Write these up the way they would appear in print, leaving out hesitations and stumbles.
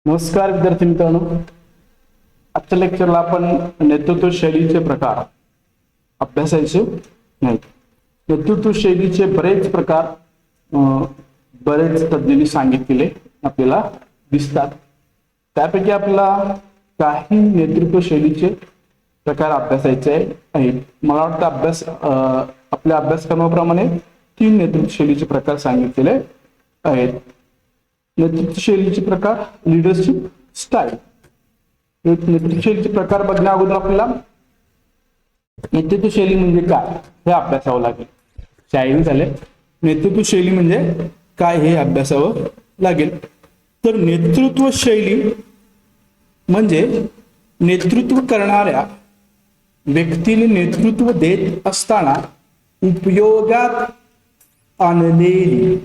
नमस्कार विद्यार्थी मित्रांनो, आजच्या लेक्चरला आपण नेतृत्व शैलीचे प्रकार अभ्यासायचे नाहीत. नेतृत्व शैलीचे बरेच प्रकार बरेच तज्ञांनी सांगितलेले आपल्याला दिसतात. त्यापैकी आपल्याला काही नेतृत्व शैलीचे प्रकार अभ्यासायचे आहेत. मला वाटतं आपल्या अभ्यासक्रमाप्रमाणे 3 नेतृत्व शैलीचे प्रकार सांगितलेले आहेत. नेतृत्व शैलीचे प्रकार, लीडरशिप स्टाईल. नेतृत्व शैलीचे प्रकार बघण्या अगोदर आपल्याला नेतृत्व शैली म्हणजे काय हे अभ्यासावं लागेल. शैली झाले, नेतृत्व शैली म्हणजे काय हे अभ्यासावं लागेल. तर नेतृत्व शैली म्हणजे नेतृत्व करणाऱ्या व्यक्तीने नेतृत्व देत असताना उपयोगात आणलेली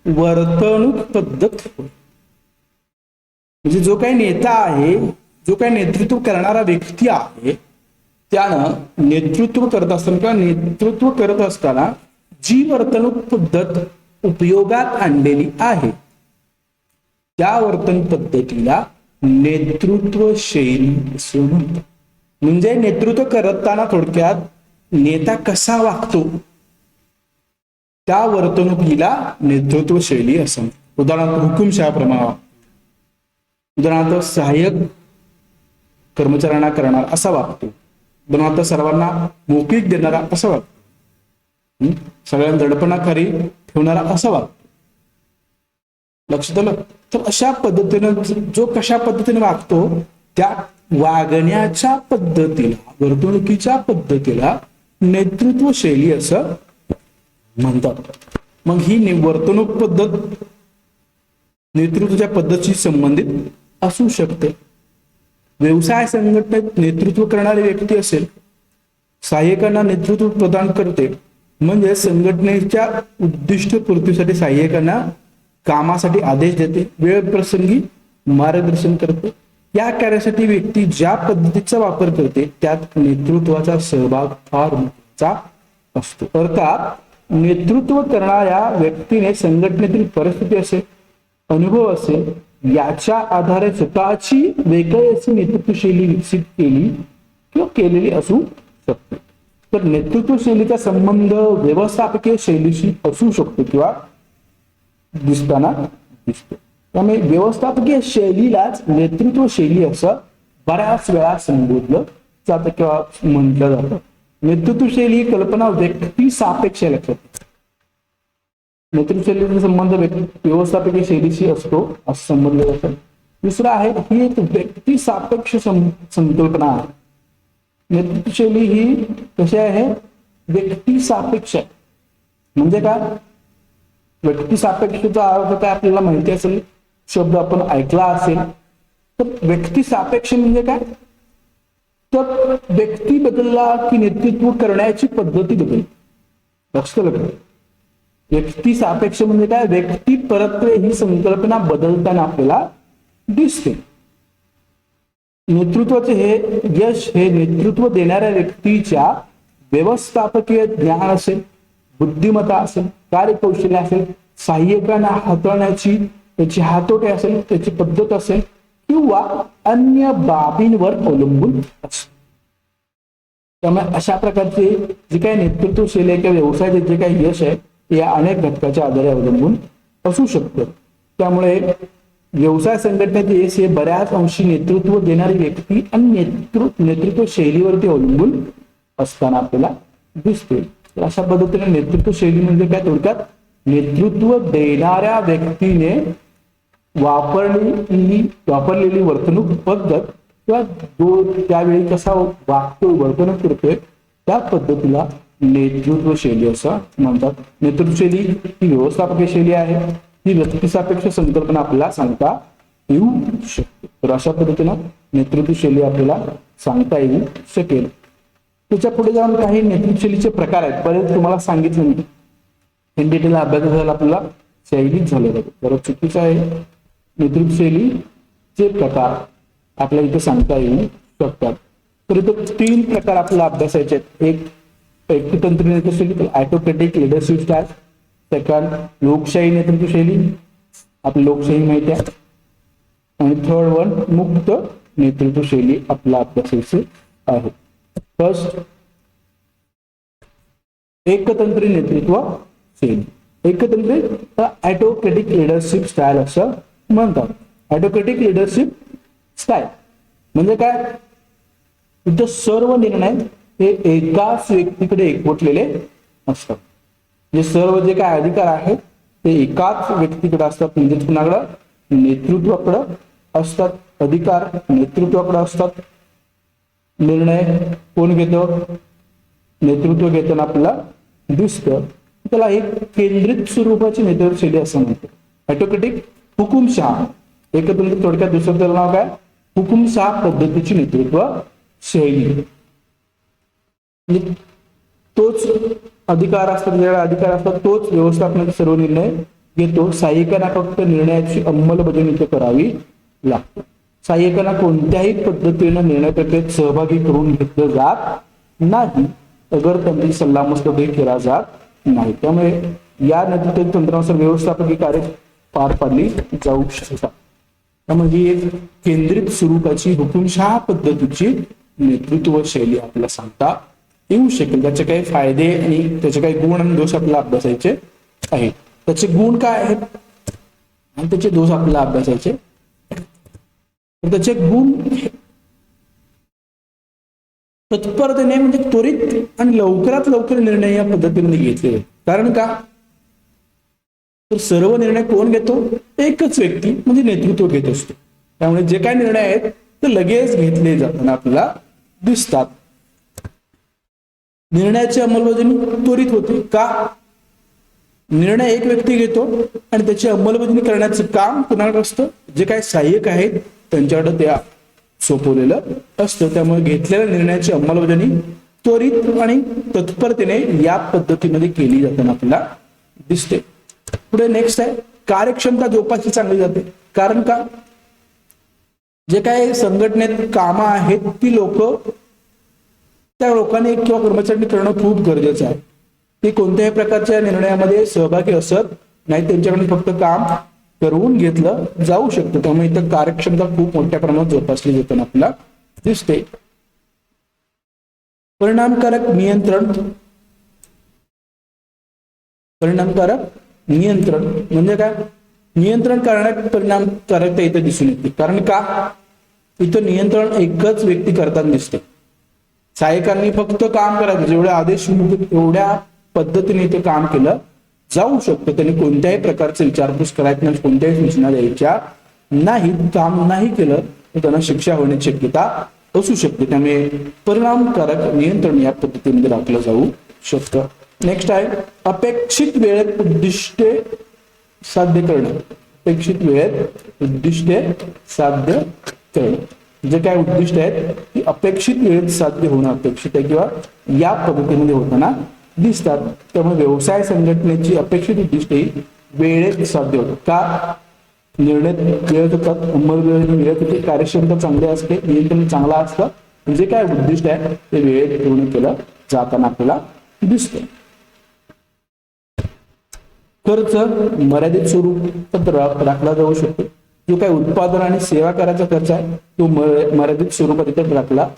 वर्तणूक पद्धत. म्हणजे जो काही नेता आहे, जो काही नेतृत्व करणारा व्यक्ती आहे, त्यानं नेतृत्व करत असताना जी वर्तणूक पद्धत उपयोगात आणलेली आहे त्या वर्तन पद्धतीला नेतृत्व शैली असे म्हणतात. म्हणजे नेतृत्व करताना थोडक्यात नेता कसा वागतो त्या वर्तणुकीला नेतृत्व शैली असं. उदाहरणार्थ हुकुमशहाप्रमाणे, उदाहरणार्थ सहाय्यक कर्मचाऱ्यांना करणार असा वागतो, उदाहरणार्थ सर्वांना मोकळीक देणारा असा वागतो, सगळ्यांना दडपणाखाली ठेवणारा असा वागतो. लक्षात आलं? तर अशा पद्धतीनं जो कशा पद्धतीने वागतो त्या वागण्याच्या पद्धतीला, वर्तणुकीच्या पद्धतीला नेतृत्व शैली असं म्हणतात. मग ही वर्तणूक पद्धत नेतृत्वाच्या पद्धतीशी संबंधित असू शकते. व्यवसाय संघटनेत नेतृत्व करणारी व्यक्ती असेल, सहाय्यकांना नेतृत्व प्रदान करते, म्हणजे संघटनेच्या उद्दिष्ट पूर्तीसाठी सहाय्यकांना कामासाठी आदेश देते, वेळ प्रसंगी मार्गदर्शन करते. या कार्यासाठी व्यक्ती ज्या पद्धतीचा वापर करते त्यात नेतृत्वाचा सहभाग फार महत्त्वाचा असतो. अर्थात नेतृत्व करणाऱ्या व्यक्तीने संघटनेतील परिस्थिती असेल, अनुभव असेल, याच्या आधारे स्वतःची वेगळी अशी नेतृत्व शैली विकसित केली किंवा केलेली असू शकते. तर नेतृत्व शैलीचा संबंध व्यवस्थापकीय शैलीशी असू शकतो किंवा दिसतो. त्यामुळे व्यवस्थापकीय शैलीलाच नेतृत्व शैली असं बऱ्याच वेळा संबोधलं जातं किंवा म्हटलं जातं. नेतृत्व शैली ही कल्पना व्यक्ती सापेक्ष लक्षात. नेतृत्व शैलीचा संबंध व्यवस्थापकीय शैलीशी असतो असं समजलं जातं. दुसरं आहे, ही एक व्यक्ती सापेक्ष संकल्पना आहे. नेतृत्व शैली ही कशी आहे? व्यक्ती सापेक्ष. म्हणजे काय? व्यक्ती सापेक्षचा अर्थ काय आपल्याला माहिती असेल, शब्द आपण ऐकला असेल. तर व्यक्ती सापेक्ष म्हणजे काय? तर व्यक्ती बदलला की नेतृत्व करण्याची पद्धती बदलली. लक्षात आलं? व्यक्ती सापेक्ष म्हणजे काय? व्यक्ती परत्वे ही संकल्पना बदलताना आपल्याला दिसते. नेतृत्वाचे हे यश हे नेतृत्व देणाऱ्या व्यक्तीच्या व्यवस्थापकीय ज्ञान असेल, बुद्धिमत्ता असेल, कार्यकौशल्य असेल, सहाय्यकांना हाताळण्याची त्याची हातोटी असेल, त्याची पद्धत असेल किंवा अन्य बाबींवर अवलंबून असते. त्यामुळे अशा प्रकारचे जे काही नेतृत्व शैली किंवा व्यवसायाचे जे काही यश आहे ते या अनेक घटकाच्या आधारे अवलंबून असू शकतं. त्यामुळे व्यवसाय संघटनेचे यश हे बऱ्याच अंशी नेतृत्व देणारी व्यक्ती आणि नेतृत्व शैलीवरती अवलंबून असताना आपल्याला दिसते. तर अशा पद्धतीने नेतृत्व शैली म्हणजे काय? थोडक्यात नेतृत्व देणाऱ्या व्यक्तीने वापरलेली वर्तणूक पद्धत किंवा जो त्यावेळी कसा वागतो, वर्तणूक करतोय त्या पद्धतीला नेतृत्व शैली असं म्हणतात. नेतृत्व शैली ही व्यवस्थापकीय शैली आहे. ही व्यक्तिसापेक्ष संकल्पना आपल्याला सांगता येऊ शकते. तर अशा पद्धतीनं नेतृत्व शैली आपल्याला सांगता येऊ शकेल. त्याच्या पुढे जाऊन काही नेतृत्व शैलीचे प्रकार आहेत. बरेच तुम्हाला सांगितलं मी इन डिटेल अभ्यास झाला आपल्याला शैलीच झालेला तर चुकीचं आहे. नेतृत्व शैलीचे प्रकार आपल्याला इथे सांगता येऊ शकतात. तर इथे 3 प्रकार आपल्याला अभ्यासायचे आहेत. एक व्यक्तितंत्र नेतृत्व शैली, ऑटोक्रेटिक लीडरशिप स्टाईल, सेकंड लोकशाही नेतृत्व शैली, आपली लोकशाही माहिती आहे. आणि थर्ड वन मुक्त नेतृत्व शैली आपला अभ्यासायचे आहे. फर्स्ट एकतंत्री नेतृत्व शैली. एकतंत्री ऑटोक्रेटिक लिडरशिप स्टाईल असं म्हणतात. ऑटोक्रेटिक लिडरशिप स्टाईल म्हणजे काय, इथं सर्व निर्णय हे एकाच व्यक्तीकडे एकवटलेले असतात. जे सर्व जे काय अधिकार आहेत ते एकाच व्यक्तीकडे असतात. म्हणजे कुणाकडं, नेतृत्वाकडं असतात. अधिकार नेतृत्वाकडे असतात. निर्णय कोण घेतो, नेतृत्व घेताना आपल्याला दिसतं. त्याला एक केंद्रित स्वरूपाची नेतृत्व शैली असं म्हणतात. ऑटोक्रेटिक हुकुमशहा, एकत्रित थोडक्यात दुसरं त्याला नाव काय, हुकुमशहा पद्धतीची नेतृत्व शैली. तोच अधिकार असतात, ज्याला अधिकार असतात तोच व्यवस्थापनाचे सर्व निर्णय घेतो. सहाय्यकांना फक्त निर्णयाची अंमलबजावणी इथे करावी लागते. सहाय्यकांना कोणत्याही पद्धतीने निर्णय प्रक्रियेत सहभागी करून घेतलं जात नाही, अगर त्यांची सल्लामसलत केला जात नाही. त्यामुळे या नेतृत्व तंत्रानुसार व्यवस्थापकीय कार्य पार पाडली जाऊ शकतात. त्यामुळे ही एक केंद्रित स्वरूपाची हुकुमशहा पद्धतीची नेतृत्व शैली आपल्याला सांगता येऊ शकेल. त्याचे काही फायदे आणि त्याचे काही गुण आणि दोष आपल्याला अभ्यासायचे आहेत. त्याचे गुण काय आहेत आणि त्याचे दोष आपल्याला अभ्यासायचे. तर त्याचे गुण तत्परतेने म्हणजे त्वरित आणि लवकरात लवकर निर्णय या पद्धतीने घेतले. कारण का, तर सर्व निर्णय कोण घेतो, एकच व्यक्ती म्हणजे नेतृत्व घेत असतो. त्यामुळे जे काही निर्णय आहेत ते लगेच घेतले जाताना आपल्याला दिसतात. निर्णयाची अंमलबजावणी त्वरित होते. का, निर्णय एक व्यक्ती घेतो आणि त्याची अंमलबजावणी करण्याचं काम कुणाकडे असतं, जे काही सहाय्यक आहेत त्यांच्याकडे त्या सोपवलेलं असतं. त्यामुळे घेतलेल्या निर्णयाची अंमलबजावणी त्वरित आणि तत्परतेने या पद्धतीमध्ये केली जाताना आपल्याला दिसते. पुढे नेक्स्ट आहे कार्यक्षमता जोपासली चांगली जाते. कारण का, जे काही संघटनेत कामं आहेत ती लोक त्या लोकांनी किंवा कर्मचाऱ्यांनी करणं खूप गरजेचं आहे. ते कोणत्याही प्रकारच्या निर्णयामध्ये सहभागी असत नाही, त्यांच्याकडून फक्त काम करून घेतलं जाऊ शकतं. त्यामुळे इथं कार्यक्षमता खूप मोठ्या प्रमाणात जोपासली जाताना आपल्याला दिसते. परिणामकारक नियंत्रण. परिणामकारक नियंत्रण म्हणजे काय, नियंत्रण करण्यात परिणामकारकता इथं दिसून येते. कारण का, इथं नियंत्रण एकच व्यक्ती करताना दिसते. सहाय्यकांनी फक्त काम करायचं, जेवढे आदेश एवढ्या पद्धतीने इथे काम केलं जाऊ शकतं. त्यांनी कोणत्याही प्रकारचे विचारपूस करायची नाही, कोणत्याही सूचना द्यायच्या नाही. काम नाही केलं तर त्यांना शिक्षा होण्याची शक्यता असू शकते. त्यामुळे परिणामकारक नियंत्रण या पद्धतीमध्ये राखलं जाऊ शकतं. नेक्स्ट आहे अपेक्षित वेळेत उद्दिष्टे साध्य करणे. अपेक्षित वेळेत उद्दिष्टे साध्य करणे, जे काय उद्दिष्ट आहेत ती अपेक्षित वेळेत साध्य होणं अपेक्षित आहे किंवा या पद्धतीमध्ये होताना दिसतात. त्यामुळे व्यवसाय संघटनेची अपेक्षित उद्दिष्टे वेळेत साध्य होतात. का, निर्णय वेळेत होतात, अंमलबजावणी वेळेत होते, कार्यक्षमता चांगली असते, नियंत्रण चांगला असतं. जे काय उद्दिष्ट आहे ते वेळेत पूर्ण केलं जाताना आपल्याला दिसतं. खर्च मर्यादित स्वरूपात राखला जाऊ शकतो. जो काही उत्पादन आणि सेवा करायचा खर्च आहे तो मर्यादित स्वरूपात इथे राखला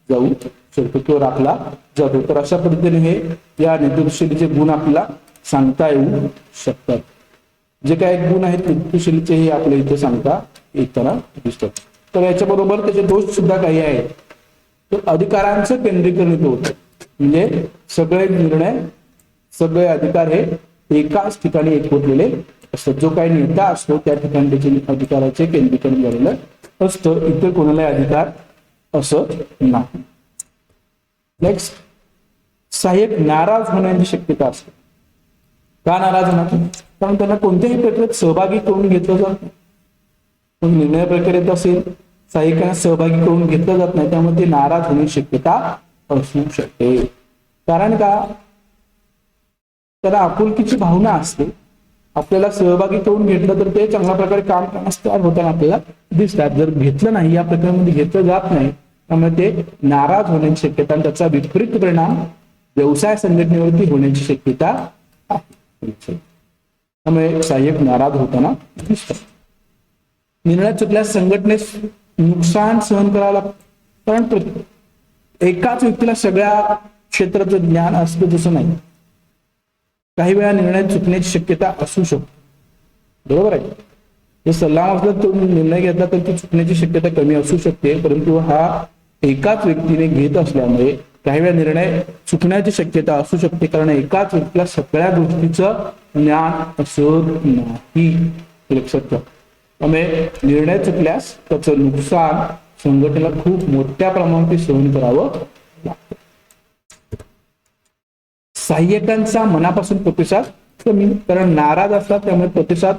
जाऊ शकतो, तो राखला जातो. तर अशा पद्धतीने हे या नेतृत्वशैलीचे गुण आपल्याला सांगता येऊ शकतात. जे काही गुण आहेत नेतृत्वशैलीचे हे आपल्या इथे सांगता येताना दिसतात. तर याच्याबरोबर त्याचे दोष सुद्धा काही आहेत. तर अधिकारांचं केंद्रीकरण होतं, म्हणजे सगळे निर्णय सगळे अधिकार हे एकाच ठिकाणी एकवटलेले असतात. जो काही नेता असतो त्या ठिकाणी त्याचे अधिकाराचे केंद्रीकरण झालेलं असतं. इतर कोणालाही अधिकार असत नाही. नेक्स्ट, सहाय्यक नाराज होण्याची शक्यता असते. का नाराज होणार, कारण त्यांना कोणत्याही प्रक्रियेत सहभागी करून घेतलं जात नाही. निर्णय प्रक्रियेत असेल सहाय्यकांना सहभागी करून घेतलं जात नाही, त्यामुळे ते नाराज होण्याची शक्यता असू शकते. कारण का, त्याला आपुलकीची भावना असते. आपल्याला सहभागी करून घेतलं तर ते चांगल्या प्रकारे काम करण्यास तयार होताना आपल्याला दिसतात. जर घेतलं नाही, या प्रकारामध्ये घेतलं जात नाही, त्यामुळे ते नाराज होण्याची शक्यता आणि त्याचा विपरीत परिणाम व्यवसाय संघटनेवरती होण्याची शक्यता आहे. त्यामुळे सहाय्यक नाराज होताना दिसतात. निर्णय चुकल्यास संघटनेस नुकसान सहन करावं लागतं. कारण एकाच व्यक्तीला सगळ्या क्षेत्राचं ज्ञान असतं तसं नाही. काही वेळा निर्णय चुकण्याची शक्यता असू शकते. बरोबर आहे. जर सल्लामसलत तो निर्णय घेतला तर ती चुकण्याची शक्यता कमी असू शकते, परंतु हा एकाच व्यक्तीने घेत असल्यामुळे काही वेळा निर्णय चुकण्याची शक्यता असू शकते, कारण एकाच व्यक्तीला सगळ्या गोष्टीचं ज्ञान असत नाही. लक्षात ठेवा. त्यामुळे निर्णय चुकल्यास त्याचं नुकसान संघटनेला खूप मोठ्या प्रमाणात सहन करावं लागतं. सहाय्यकांचा मनापासून प्रतिसाद कमी, कारण नाराज असतात त्यामुळे प्रतिसाद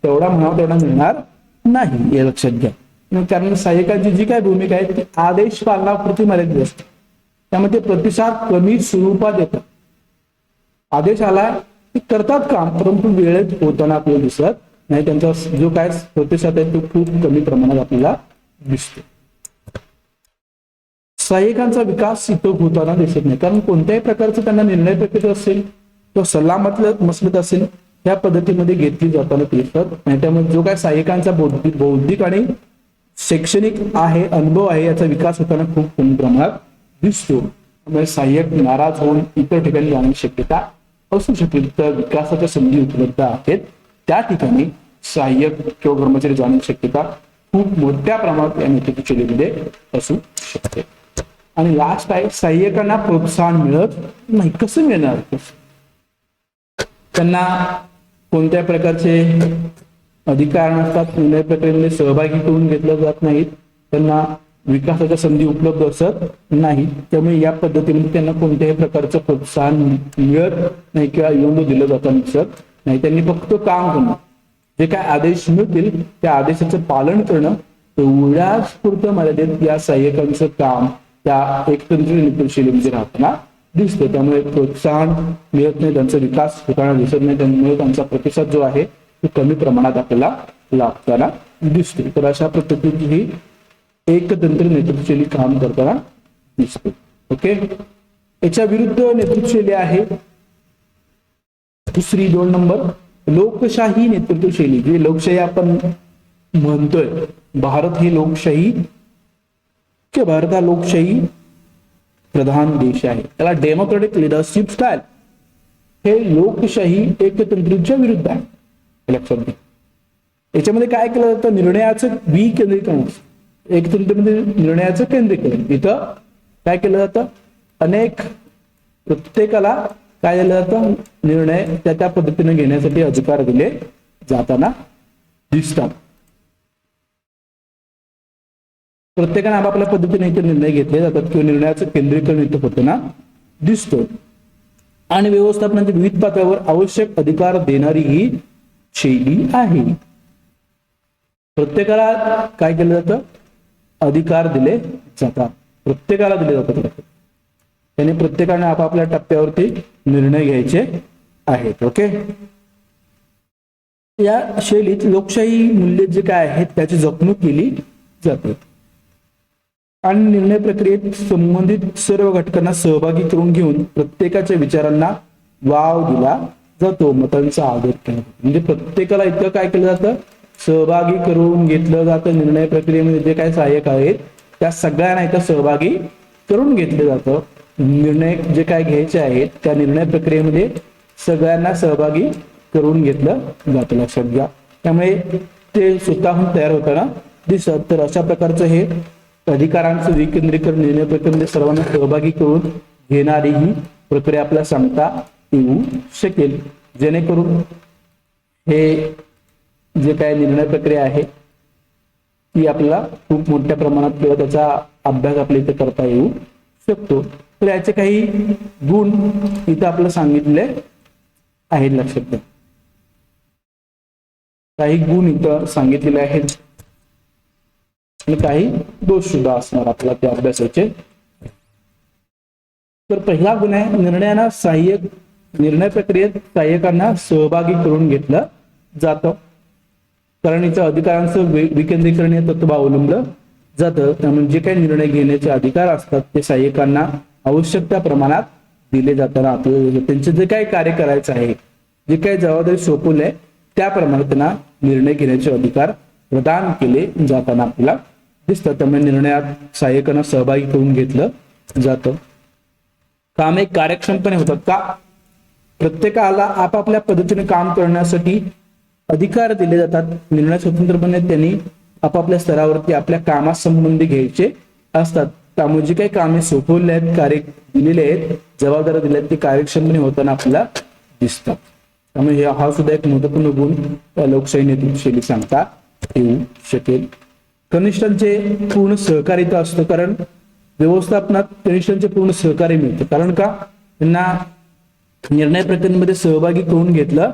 तेवढा म्हणावा तेवढा मिळणार नाही, हे लक्षात घ्या. कारण सहाय्यकांची जी काय भूमिका आहे ती आदेश पालनापुरती मर्यादित असते. त्यामध्ये प्रतिसाद कमी स्वरूपात येतात. आदेश आला ते करतात काम, परंतु वेळेत होताना आपल्याला दिसत नाही. त्यांचा जो काय प्रतिसाद आहे तो खूप कमी प्रमाणात आपल्याला दिसतो. सहाय्यकांचा विकास इथं होताना दिसत नाही, कारण कोणत्याही प्रकारचं त्यांना निर्णय प्रक्रिया असेल किंवा सल्ला मसलत असेल त्या पद्धतीमध्ये घेतली जाताना दिसत नाही. त्यामुळे जो काय सहाय्यकांचा बौद्धिक आणि शैक्षणिक आहे, अनुभव आहे, याचा विकास होताना खूप कमी प्रमाणात दिसतो. त्यामुळे सहाय्यक नाराज होऊन इतर ठिकाणी जाण्याची शक्यता असू शकते. तर विकासाच्या संधी उपलब्ध आहेत त्या ठिकाणी सहाय्यक किंवा कर्मचारी जाण्याची शक्यता खूप मोठ्या प्रमाणात या नेतृत्व शैलीमध्ये असू शकते. आणि लास्ट आहे, सहाय्यकांना प्रोत्साहन मिळत नाही. कसं मिळणार? त्यांना कोणत्या प्रकारचे अधिकार नसतात, निर्णय प्रक्रियेमध्ये सहभागी करून घेतलं जात नाहीत, त्यांना विकासाच्या संधी उपलब्ध असत नाही. त्यामुळे या पद्धतीमध्ये त्यांना कोणत्याही प्रकारचं प्रोत्साहन मिळत नाही किंवा योग्य दिलं जाताना दिसत नाही. त्यांनी फक्त काम करणं, जे काय आदेश मिळतील त्या आदेशाचं पालन करणं एवढ्याच पुरतं मर्यादित या सहाय्यकांचं काम त्या एकतंत्र नेतृत्वशैलीमध्ये राहताना दिसतं. त्यामुळे प्रोत्साहन मिळत नाही, त्यांचा विकास होताना दिसत नाही, त्यामुळे त्यांचा प्रतिसाद जो आहे तो कमी प्रमाणात आपल्याला लाभताना दिसतो. तर अशा पद्धतीची ही एकतंत्र नेतृत्वशैली काम करताना दिसते. ओके. याच्या विरुद्ध नेतृत्वशैली आहे दुसरी 2 नंबर लोकशाही नेतृत्वशैली. जी लोकशाही आपण म्हणतोय, भारत ही लोकशाही की भारत हा लोकशाही प्रधान देश आहे, त्याला डेमोक्रेटिक लिडरशिप स्टाईल हे लोकशाही एकतंत्रीच्या विरुद्ध आहे. लक्षात घ्या. याच्यामध्ये काय केलं जातं? निर्णयाचं विकेंद्रीकरण. एकतंत्रमध्ये निर्णयाचं केंद्रीकरण. इथं काय केलं जातं? प्रत्येकाला काय दिलं जातं? निर्णय त्या पद्धतीने घेण्यासाठी अधिकार दिले जाताना दिसतात. प्रत्येकाने आपापल्या पद्धतीने इथे निर्णय घेतले जातात किंवा निर्णयाचं केंद्रीकरण इथं होताना दिसतं. आणि व्यवस्थापनाच्या विविध पातळ्यावर आवश्यक अधिकार देणारी ही शैली आहे. प्रत्येकाला काय केलं जातं? अधिकार दिले जातात, प्रत्येकाला दिले जातात. त्याने प्रत्येकाने आपापल्या टप्प्यावरती निर्णय घ्यायचे आहेत. ओके. या शैलीत लोकशाही मूल्य जे काय आहेत त्याची जपणूक केली जाते आणि निर्णय प्रक्रियेत संबंधित सर्व घटकांना सहभागी करून घेऊन प्रत्येकाच्या विचारांना वाव दिला जातो, मतांचा आदर केला जातो. म्हणजे प्रत्येकाला इतकं काय केलं जातं? सहभागी करून घेतलं जातं. निर्णय प्रक्रियेमध्ये जे काही सहाय्यक आहेत त्या सगळ्यांना इथं सहभागी करून घेतलं जातं. निर्णय जे काय घ्यायचे आहेत त्या निर्णय प्रक्रियेमध्ये सगळ्यांना सहभागी करून घेतलं जातं. लक्षात घ्या. त्यामुळे ते स्वतःहून तयार होताना दिसत. तर अशा प्रकारचं हे अधिकारांचं विकेंद्रीकरण निर्णय प्रक्रियेमध्ये सर्वांना सहभागी करून घेणारी ही प्रक्रिया आपल्याला सांगता येऊ शकेल, जेणेकरून हे जे काय निर्णय प्रक्रिया आहे ती आपल्याला खूप मोठ्या प्रमाणात किंवा त्याचा अभ्यास आपल्या इथे करता येऊ शकतो. तर याचे काही गुण इथं आपल्याला सांगितले आहेत. लक्षात घ्या. काही गुण इथं सांगितलेले आहेत आणि काही दोष सुद्धा असणार आपल्याला त्या अभ्यासाचे. तर पहिला गुण आहे निर्णय प्रक्रियेत सहाय्यकांना सहभागी करून घेतलं जातं. कारण इथं अधिकारांचं विकेंद्रीकरण हे तत्व अवलंबलं जातं. त्यामुळे जे काही निर्णय घेण्याचे अधिकार असतात ते सहाय्यकांना आवश्यक त्या प्रमाणात दिले जाताना आपल्याला त्यांचे जे काही कार्य करायचं आहे, जे काही जबाबदारी सोपवली आहे त्याप्रमाणे त्यांना निर्णय घेण्याचे अधिकार प्रदान केले जाताना आपल्याला दिसतं. त्यामुळे निर्णयात सहाय्यकांना सहभागी करून घेतलं जातं. कामे कार्यक्षमपणे होतात का? प्रत्येकाला आपापल्या पद्धतीने काम करण्यासाठी अधिकार दिले जातात. निर्णय स्वतंत्रपणे त्यांनी आपापल्या स्तरावरती आपल्या कामासंबंधी घ्यायचे असतात. त्यामुळे जी काही कामे सोपवले आहेत, कार्य दिलेले आहेत, जबाबदाऱ्या दिल्या आहेत, ते कार्यक्षमपणे होताना आपल्याला दिसतात. त्यामुळे हा सुद्धा एक महत्वपूर्ण गुण लोकशाही नेतृत्वशैली सांगता येऊ शकेल. कनिष्ठांचे पूर्ण सहकार्य असतं, कारण व्यवस्थापनात कनिष्ठांचे पूर्ण सहकार्य मिळतं. कारण का? त्यांना निर्णय प्रक्रियेमध्ये सहभागी करून घेतलं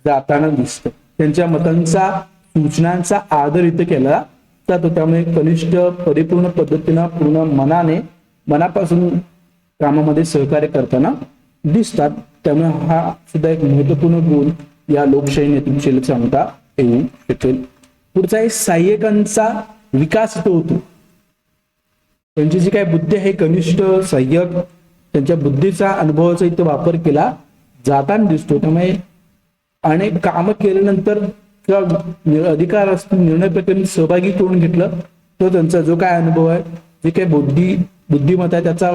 जाताना दिसतं. त्यांच्या मतांचा, सूचनांचा आदर इथं केला जातो. त्यामुळे कनिष्ठ परिपूर्ण पद्धतीनं पूर्ण मनापासून कामामध्ये सहकार्य करताना दिसतात. त्यामुळे हा सुद्धा एक महत्वपूर्ण गुण या लोकशाही नेतृत्वशैलीत सांगता येऊ शकेल. पुढचा आहे सहाय्यकांचा विकास इथं होतो. त्यांची जी काही बुद्धी आहे, कनिष्ठ सहाय्यक त्यांच्या बुद्धीचा, अनुभवाचा इथं वापर केला जाताना दिसतो. त्यामुळे अनेक कामं केल्यानंतर किंवा अधिकार असतील, निर्णय प्रक्रियेत सहभागी करून घेतलं तर त्यांचा जो काय अनुभव आहे, जे काही बुद्धिमत्ता आहे, त्याचा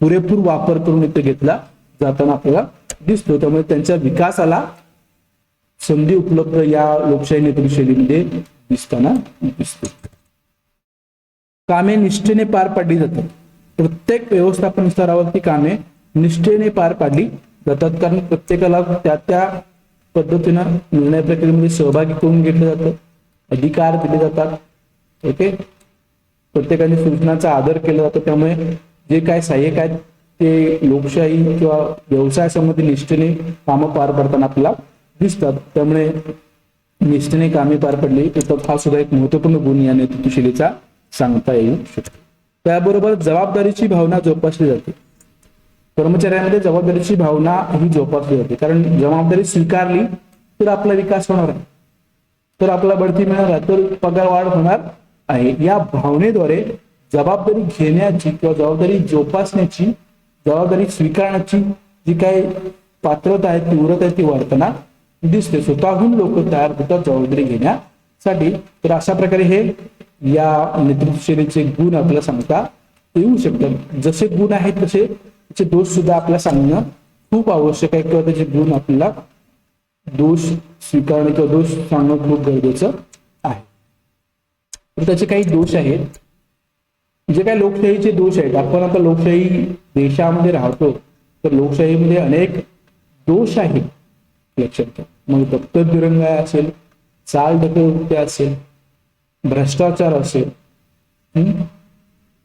पुरेपूर वापर करून इथं घेतला जाताना आपल्याला दिसतो. त्यामुळे त्यांच्या विकासाला संधी उपलब्ध या लोकशाही नेतृत्वशैलीमध्ये दिसताना दिसते. कामे निष्ठेने पार पाडली जातात. प्रत्येक व्यवस्थापन स्तरावरती कामे निष्ठेने पार पाडली जातात, कारण प्रत्येकाला त्या पद्धतीनं निर्णय प्रक्रियेमध्ये सहभागी करून घेतलं जातं, अधिकार दिले जातात. ओके, प्रत्येकाने सूचनांचा आदर केला जातो. त्यामुळे जे काय सहाय्यक आहेत ते लोकशाही किंवा व्यवसायासंबंधी निष्ठेने कामं पार पाडताना आपल्याला दिसतात. त्यामुळे निष्ठेने कामे पार पडली तर हा सुद्धा एक महत्वपूर्ण गुण या नेतृत्वशैलीचा सांगता येऊ शकतो. त्याबरोबर जबाबदारीची भावना जोपासली जाते. कर्मचाऱ्यांमध्ये जबाबदारीची भावना ही जोपासली जाते, कारण जबाबदारी स्वीकारली तर आपला विकास होणार आहे, तर आपला बढती मिळणार आहे, तर पगार वाढ होणार आहे. या भावनेद्वारे जबाबदारी घेण्याची किंवा जबाबदारी जोपासण्याची, जबाबदारी स्वीकारण्याची जी काही पात्रता आहे, तीव्रता आहे, ती वाढताना दिसते. स्वतःहून लोक तयार होतात जबाबदारी घेण्यासाठी. तर अशा प्रकारे हे या नेतृत्वशैलीचे गुण आपल्याला सांगता येऊ शकतात. जसे गुण आहेत तसे त्याचे दोष सुद्धा आपल्याला सांगणं खूप आवश्यक आहे, किंवा त्याचे गुण आपल्याला दोष स्वीकारणं किंवा दोष सांगणं खूप गरजेचं आहे. तर त्याचे काही दोष आहेत, जे काही लोकशाहीचे दोष आहेत. आपण आता लोकशाही देशामध्ये राहतो, तर लोकशाहीमध्ये अनेक दोष आहेत लक्षात घ्या. मग दप्तर दिरंगाई असेल, चालढकल असेल, भ्रष्टाचार असेल,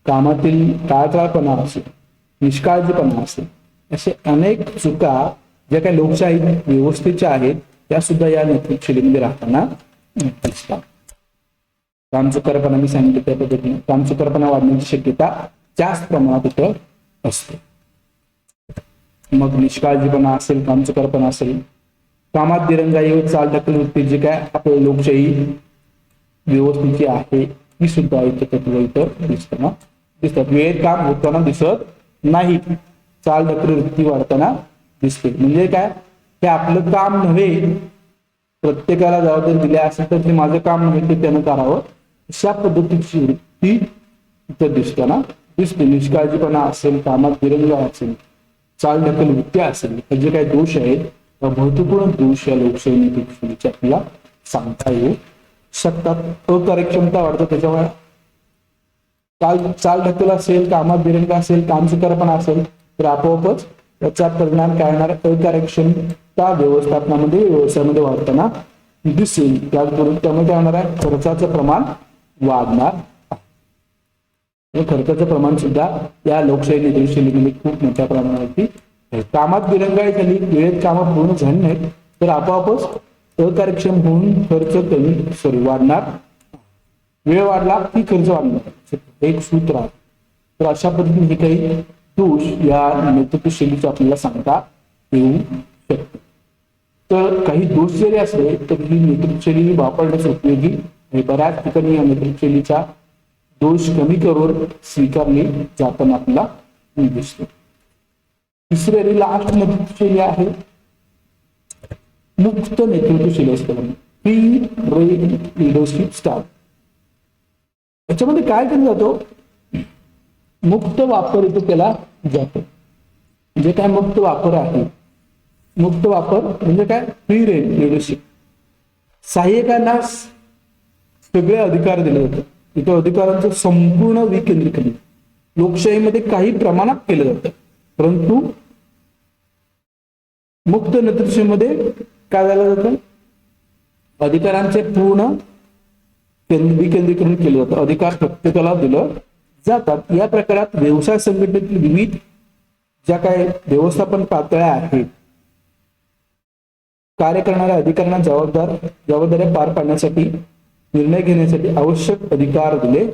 कामातील टाळाटाळपणा असेल, निष्काळजीपणा असेल, असे अनेक चुका ज्या काही लोकशाही व्यवस्थेच्या आहेत त्या सुद्धा या नेतृत्वशैलीमध्ये राहताना दिसतात. कामचुकारपणा मी सांगितलं त्या पद्धतीने कामचुकारपणा वाढण्याची शक्यता जास्त प्रमाणात इथं असते. मग निष्काळजीपणा असेल, कामचुकारपणा असेल, कामात दिरंगाई व चालढकल वृत्ती जे काय आपल्या लोकशाही व्यवस्थेची आहे ही सुद्धा इथं दिसताना दिसतात. वेळेत काम होताना दिसत नाही, चालढकल वृत्ती वाढताना दिसते. म्हणजे काय, हे आपलं काम नव्हे, प्रत्येकाला जबाबदारी दिली असेल तर ते माझं काम नव्हे, ते त्यानं करावं, अशा पद्धतीची वृत्ती इथं दिसताना दिसते. निष्काळजीपणा असेल, कामात दिरंगाई असेल, चालढकल वृत्ती असेल, हे जे काही दोष आहेत, महत्वपूर्ण दोष या लोकशाही नेतृत्वशैलीचे आपल्याला सांगता येऊ शकतात. अकार्यक्षमता वाढतं, त्याच्यामुळे चालढकल असेल, कामात दिरंगाई असेल, कामचुकारपणा असेल, तर आपोआपच त्याचा परिणाम काय होणार, अकार्यक्षमता व्यवस्थापनामध्ये, व्यवसायामध्ये वाढताना दिसेल. त्याचबरोबर त्यामुळे काय होणार आहे, खर्चाचं प्रमाण वाढणार आहे. खर्चाचं प्रमाण सुद्धा या लोकशाही नेतृत्वशैलीमध्ये खूप मोठ्या प्रमाणावरती. कामात दिरंगाई झाली, वेळेत कामं पूर्ण झाली नाहीत, तर आपोआपच अकार्यक्षम होऊन खर्च वाढणार. वेळ वाढला की खर्च वाढणार, एक सूत्र आहे. तर अशा पद्धतीने हे काही दोष या नेतृत्वशैलीचे आपल्याला सांगता येऊ शकते. तर काही दोष जरी असले तर ही नेतृत्वशैली वापरण्यास उपयोगी आहे. बऱ्याच ठिकाणी या नेतृत्वशैलीचा दोष कमी करून स्वीकारले जाताना आपल्याला दिसतो. तिसरी लास्ट नेतृत्वशैली आहे मुक्त नेतृत्वशील असतं, फ्री रेन लिडरशिप स्टाईल. याच्यामध्ये काय केलं जातो, मुक्त वापर इथे केला जातो. जे काय मुक्त वापर आहे, मुक्त वापर म्हणजे काय, फ्री रेन लिडरशिप. सहाय्यकांना सगळे अधिकार दिले जातात. इथे अधिकारांचं संपूर्ण विकेंद्रीकरण लोकशाहीमध्ये काही प्रमाणात केलं जातं, परंतु मुक्त नेतृत्वामध्ये काय झालं जातं, अधिकारांचे पूर्ण विकेंद्रीकरण केलं जातं. अधिकार प्रत्येकाला दिलं जातात. या प्रकारात व्यवसाय संघटनेतील विविध ज्या काही व्यवस्थापन पातळ्या आहेत, कार्य करणाऱ्या अधिकाऱ्यांना जबाबदाऱ्या पार पाडण्यासाठी, निर्णय घेण्यासाठी आवश्यक अधिकार दिले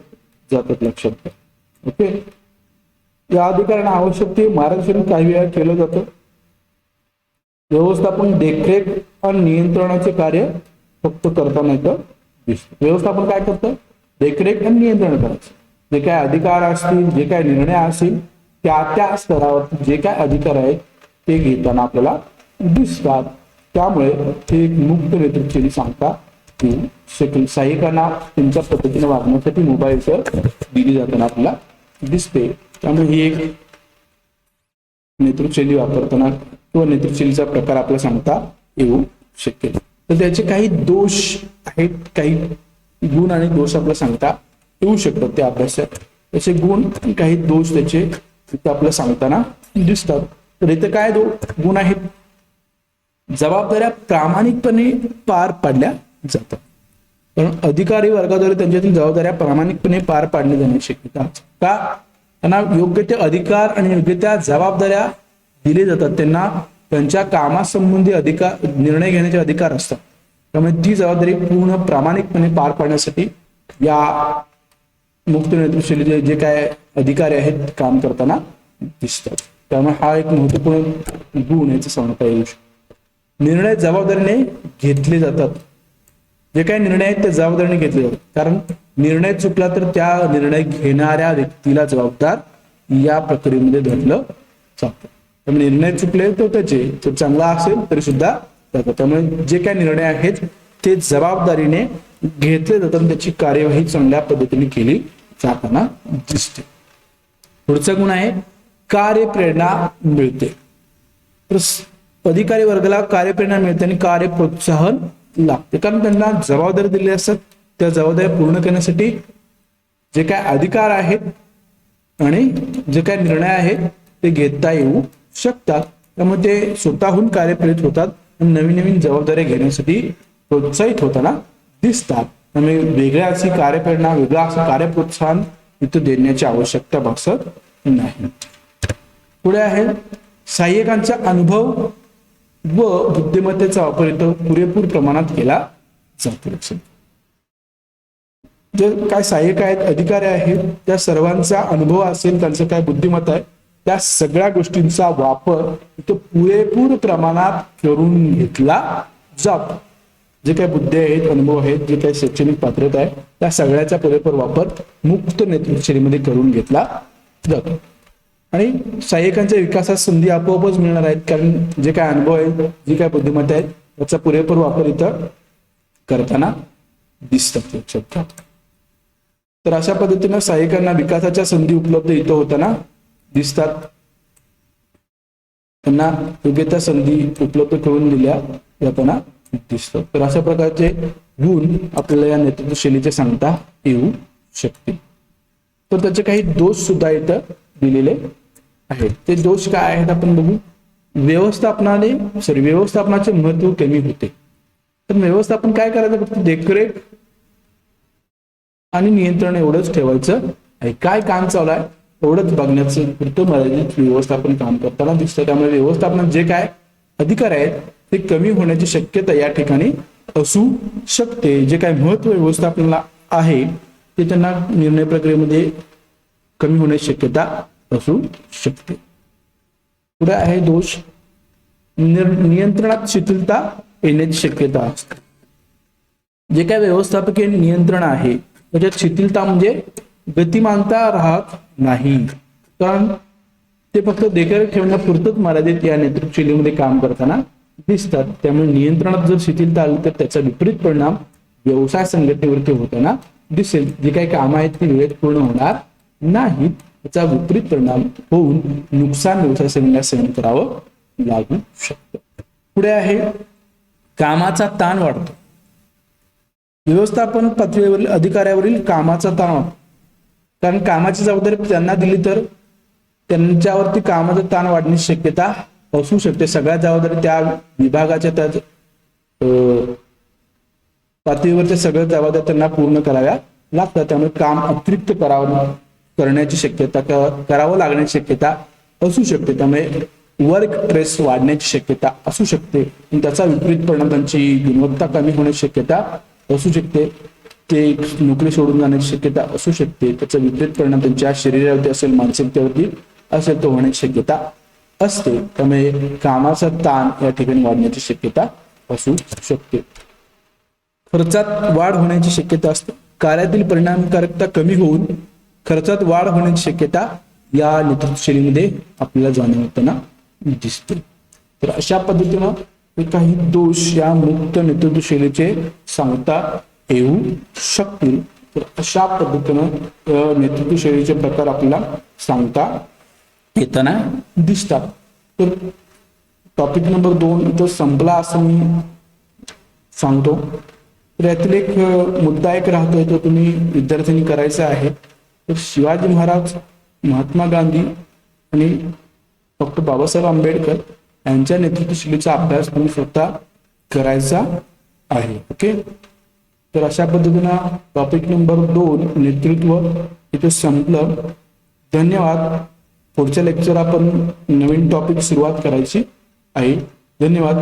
जातात. लक्षात घ्या. ओके. या अधिकाऱ्यांना आवश्यक ते मार्गदर्शन काही वेळा केलं जातं. व्यवस्थापन देखरेख आणि नियंत्रणाचे कार्य फक्त करताना इथं दिसतं. व्यवस्थापन काय करतं, देखरेख आणि नियंत्रण करायचं. जे काय अधिकार असतील, जे काय निर्णय असतील, त्या स्तरावर जे काय अधिकार आहेत ते घेताना आपल्याला दिसतात. त्यामुळे हे एक मुक्त नेतृत्वाची सांगता येऊ शकेल. सहाय्यकांना त्यांच्या पद्धतीने वागण्यासाठी मोबाईल दिली जाताना आपल्याला दिसते. त्यामुळे ही एक नेतृत्वशैली वापरताना किंवा नेतृत्वशैलीचा प्रकार आपल्याला सांगता येऊ शकेल. तर त्याचे काही दोष आहेत, काही गुण आणि दोष आपल्याला सांगता येऊ शकतात त्या अभ्यासात. त्याचे गुण आणि काही दोष त्याचे आपल्याला सांगताना दिसतात. तर इथे काय गुण आहेत, जबाबदाऱ्या प्रामाणिकपणे पार पाडल्या जातात. कारण अधिकारी वर्गाद्वारे त्यांच्यातील जबाबदाऱ्या प्रामाणिकपणे पार पाडल्या जाण्याची शक्यता. का, त्यांना योग्य ते अधिकार आणि योग्य त्या जबाबदाऱ्या दिले जातात. त्यांना त्यांच्या कामासंबंधी अधिकार, निर्णय घेण्याचे अधिकार असतात. त्यामुळे ती जबाबदारी पूर्ण प्रामाणिकपणे पार पाडण्यासाठी या मुक्त नेतृत्वशैलीचे जे काय अधिकारी आहेत काम करताना दिसतात. त्यामुळे हा एक महत्वपूर्ण गुण याचा सांगता येऊ शकतो. निर्णय जबाबदारीने घेतले जातात. जे काही निर्णय आहेत ते जबाबदारीने घेतले जातात. कारण निर्णय चुकला तर त्या निर्णय घेणाऱ्या व्यक्तीला जबाबदार या प्रक्रियेमध्ये धरलं जातं. त्यामुळे निर्णय चुकले तर त्याचे चांगला असेल तरी सुद्धा जातात. त्यामुळे जे काही निर्णय आहेत ते जबाबदारीने घेतले जातात. त्याची कार्यवाही चांगल्या पद्धतीने केली जाताना दिसते. पुढचा गुण आहे कार्यप्रेरणा मिळते. तर अधिकारी वर्गाला कार्यप्रेरणा मिळते आणि कार्य प्रोत्साहन लागते. कारण त्यांना जबाबदारी दिली असतात. त्या जबाबदाऱ्या पूर्ण करण्यासाठी जे काय अधिकार आहेत आणि जे काय निर्णय आहेत ते घेता येऊ शकतात. त्यामुळे ते स्वतःहून कार्यप्रेरित होतात आणि नवीन नवीन जबाबदाऱ्या घेण्यासाठी प्रोत्साहित होताना दिसतात. त्यामुळे वेगळ्या अशी कार्यप्रेरणा, वेगळा असं कार्यप्रोत्साहन इथं देण्याची आवश्यकता भासत नाही. पुढे आहे सहाय्यकांचा अनुभव व बुद्धिमत्तेचा वापर इथं पुरेपूर प्रमाणात केला जातो. जे काय सहाय्यक आहेत, अधिकारी आहेत, त्या सर्वांचा अनुभव असेल, त्यांचं काय बुद्धिमत्ता आहे, त्या सगळ्या गोष्टींचा वापर इथं पुरेपूर प्रमाणात करून घेतला जातो. जे काही बुद्धी आहेत, अनुभव आहेत, जे काही शैक्षणिक पात्रता आहे, त्या सगळ्याचा पुरेपूर वापर मुक्त नेतृत्वशैलीमध्ये करून घेतला जातो. आणि सहाय्यकांच्या विकासात संधी आपोआपच मिळणार आहेत. कारण जे काय अनुभव आहेत, जे काय बुद्धिमत्ता आहेत, त्याचा पुरेपूर वापर इथं करताना दिसतात. लक्षात. तर अशा पद्धतीनं सहाय्यकांना विकासाच्या संधी उपलब्ध इथं होताना दिसतात. त्यांना योग्य त्या संधी उपलब्ध करून दिल्या जाताना दिसतात. तर अशा प्रकारचे गुण आपल्याला या नेतृत्वशैलीचे सांगता येऊ शकतील. तर त्याचे काही दोष सुद्धा इथं दिलेले आहेत. ते दोष काय आहेत आपण बघू. व्यवस्थापनाचे महत्व कमी होते. तर व्यवस्थापन काय करायचं, फक्त देखरेख आणि नियंत्रण एवढंच ठेवायचं आहे. काय काम चालू आहे एवढंच बघण्याचं पुरतं मर्यादित व्यवस्थापन काम करताना दिसतं. त्यामुळे व्यवस्थापनात जे काय अधिकार आहेत ते कमी होण्याची शक्यता या ठिकाणी असू शकते. जे काय महत्व व्यवस्थापनाला आहे ते त्यांना निर्णय प्रक्रियेमध्ये कमी होण्याची शक्यता असू शकते. पुढे आहे दोष, नियंत्रणात शिथिलता येण्याची शक्यता असते. जे काय व्यवस्थापकीय नियंत्रण आहे त्याच्यात शिथिलता म्हणजे गतिमानता राहत नाही. कारण ते फक्त देखरेख ठेवण्यापुरतच मर्यादित या नेतृत्वशैलीमध्ये काम करताना दिसतात. त्यामुळे नियंत्रणात जर शिथिलता आली तर त्याचा विपरीत परिणाम व्यवसाय संघटनेवरती होताना दिसेल. जी काही कामं आहेत ती वेळेत पूर्ण होणार नाहीत, त्याचा विपरीत परिणाम होऊन नुकसान व्यवसाय संघटनेला सहन करावं लागू शकतं. पुढे आहे कामाचा ताण वाढतो. व्यवस्थापन पातळीवरील अधिकाऱ्यावरील कामाचा ताण वाढतो. कारण कामाची जबाबदारी त्यांना दिली तर त्यांच्यावरती कामाचा ताण वाढण्याची शक्यता असू शकते. सगळ्या जबाबदारी त्या विभागाच्या त्या पातळीवरच्या सगळ्या जबाबदाऱ्या त्यांना पूर्ण कराव्या लागतात. त्यामुळे काम अतिरिक्त करण्याची शक्यता करावं लागण्याची शक्यता असू शकते. त्यामुळे वर्क स्ट्रेस वाढण्याची शक्यता असू शकते. त्याचा विपरीत परिणाम त्यांची गुणवत्ता कमी होण्याची शक्यता असू शकते. ते नोकरी सोडून जाण्याची शक्यता असू शकते. त्याचा विपरीत परिणाम त्यांच्या शरीरावरती असेल, मानसिकतेवरती असेल तो होण्याची शक्यता असते. त्यामुळे कामाचा ताण या ठिकाणी वाढण्याची शक्यता असू शकते. खर्चात वाढ होण्याची शक्यता असते. कार्यातील परिणामकारकता कमी होऊन खर्चात वाढ होण्याची शक्यता या नेतृत्वशैलीमध्ये आपल्याला जाणवताना दिसते. तर अशा पद्धतीनं काही दोष या मुक्त नेतृत्वशैलीचे सांगता येऊ शकतील. तर अशा पद्धतीनं नेतृत्वशैलीचे प्रकार आपल्याला सांगता येताना दिसतात. तर टॉपिक नंबर 2 इथं संपला असं मी सांगतो. तर यातील एक मुद्दा एक राहतोय तो तुम्ही विद्यार्थ्यांनी करायचा आहे. तर शिवाजी महाराज, महात्मा गांधी आणि डॉक्टर बाबासाहेब आंबेडकर यांच्या नेतृत्वशैलीचा अभ्यास तुम्ही स्वतः करायचा आहे. ओके. तर अशा पद्धतीनं टॉपिक नंबर 2 नेतृत्व इथे संपलं. धन्यवाद. पुढच्या लेक्चर आपण नवीन टॉपिक सुरुवात करायची आहे. धन्यवाद.